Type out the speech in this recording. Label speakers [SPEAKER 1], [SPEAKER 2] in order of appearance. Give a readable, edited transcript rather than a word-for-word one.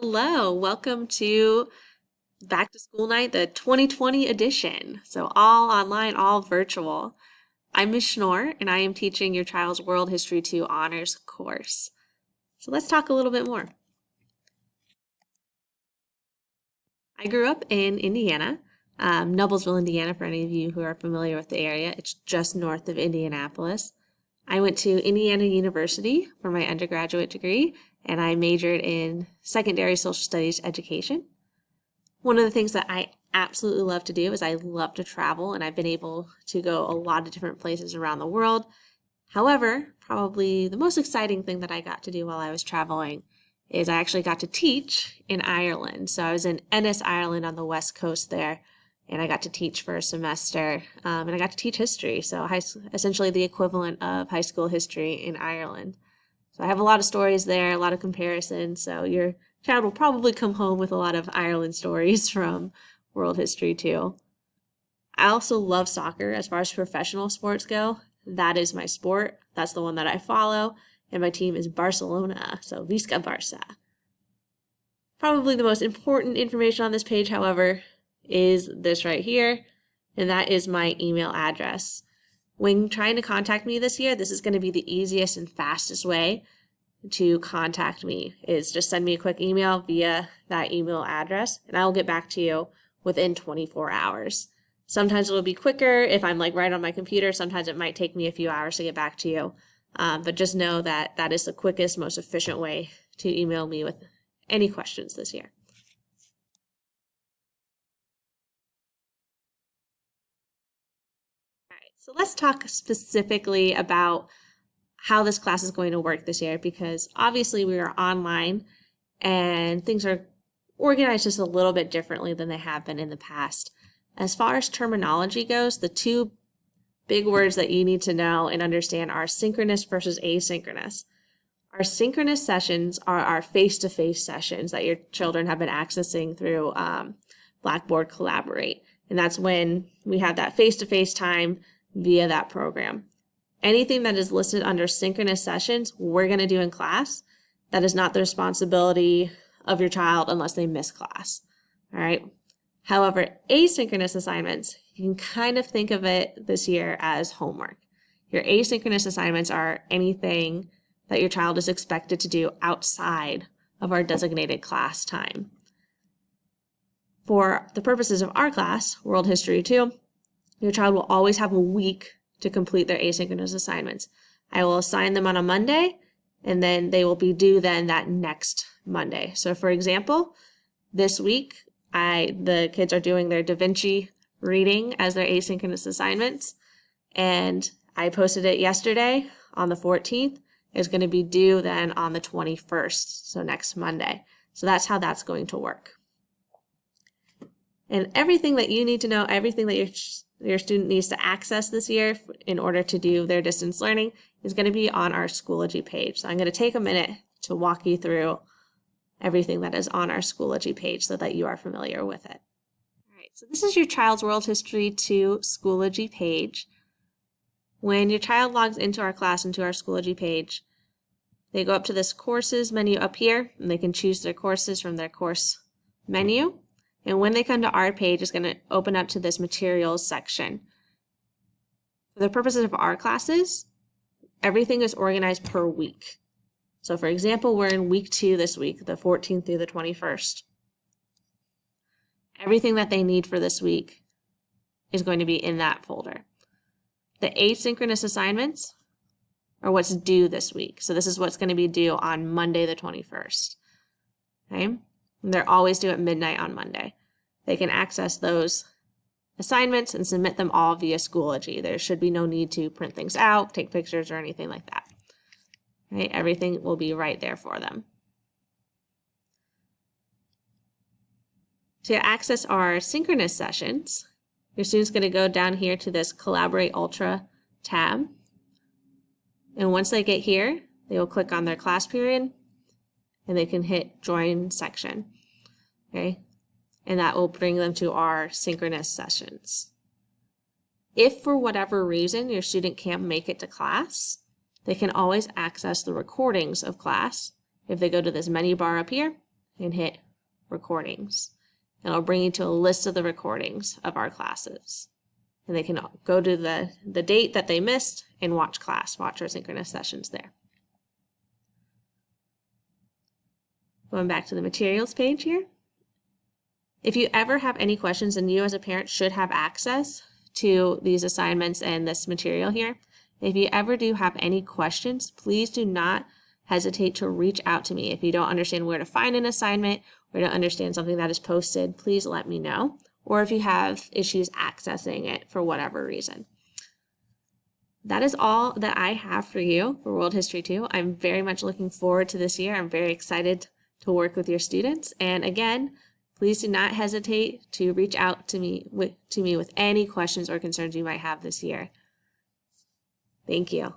[SPEAKER 1] Hello, welcome to Back to School Night, the 2020 edition. So all online, all virtual. I'm Ms. Schnorr, and I am teaching your child's World History 2 honors course. So let's talk a little bit more. I grew up in Indiana, Noblesville, Indiana, for any of you who are familiar with the area. It's just north of Indianapolis. I went to Indiana University for my undergraduate degree, and I majored in secondary social studies education. One of the things that I absolutely love to do is I love to travel, and I've been able to go a lot of different places around the world. However, probably the most exciting thing that I got to do while I was traveling is I actually got to teach in Ireland. So I was in Ennis, Ireland on the west coast there, and I got to teach for a semester, and I got to teach history, so essentially the equivalent of high school history in Ireland. So I have a lot of stories there, a lot of comparisons, so your child will probably come home with a lot of Ireland stories from World History 2. I also love soccer as far as professional sports go. That is my sport. That's the one that I follow, and my team is Barcelona, so Visca Barça. Probably the most important information on this page, however, is this right here, and that is my email address. When trying to contact me this year, this is going to be the easiest and fastest way to contact me, is just send me a quick email via that email address, and I will get back to you within 24 hours. Sometimes it will be quicker if I'm like right on my computer. Sometimes it might take me a few hours to get back to you, but just know that that is the quickest, most efficient way to email me with any questions this year. So let's talk specifically about how this class is going to work this year, because obviously we are online and things are organized just a little bit differently than they have been in the past. As far as terminology goes, the two big words that you need to know and understand are synchronous versus asynchronous. Our synchronous sessions are our face-to-face sessions that your children have been accessing through Blackboard Collaborate. And that's when we have that face-to-face time via that program. Anything that is listed under synchronous sessions, we're going to do in class. That is not the responsibility of your child unless they miss class. All right. However, asynchronous assignments, you can kind of think of it this year as homework. Your asynchronous assignments are anything that your child is expected to do outside of our designated class time. For the purposes of our class, World History 2, your child will always have a week to complete their asynchronous assignments. I will assign them on a Monday, and then they will be due then that next Monday. So for example, this week, the kids are doing their Da Vinci reading as their asynchronous assignments, and I posted it yesterday on the 14th. It's going to be due then on the 21st, so next Monday. So that's how that's going to work. And everything that you need to know, everything that your student needs to access this year in order to do their distance learning is going to be on our Schoology page. So I'm going to take a minute to walk you through everything that is on our Schoology page so that you are familiar with it. All right, so this is your child's World History 2 Schoology page. When your child logs into our class, into our Schoology page, they go up to this courses menu up here, and they can choose their courses from their course menu. And when they come to our page, it's going to open up to this materials section. For the purposes of our classes, everything is organized per week. So for example, we're in week 2 this week, the 14th through the 21st. Everything that they need for this week is going to be in that folder. The asynchronous assignments are what's due this week. So this is what's going to be due on Monday the 21st. Okay? And they're always due at midnight on Monday. They can access those assignments and submit them all via Schoology. There should be no need to print things out, take pictures, or anything like that. Okay? Everything will be right there for them. To access our synchronous sessions, your student's going to go down here to this Collaborate Ultra tab. And once they get here, they will click on their class period, and they can hit Join Section. Okay, and that will bring them to our synchronous sessions. If for whatever reason your student can't make it to class, they can always access the recordings of class if they go to this menu bar up here and hit recordings. And it'll bring you to a list of the recordings of our classes. And they can go to the date that they missed and watch our synchronous sessions there. Going back to the materials page here. If you ever have any questions, and you as a parent should have access to these assignments and this material here, if you ever do have any questions, please do not hesitate to reach out to me. If you don't understand where to find an assignment, or to understand something that is posted, please let me know. Or if you have issues accessing it for whatever reason. That is all that I have for you for World History 2. I'm very much looking forward to this year. I'm very excited to work with your students. And again, please do not hesitate to reach out to me with any questions or concerns you might have this year. Thank you.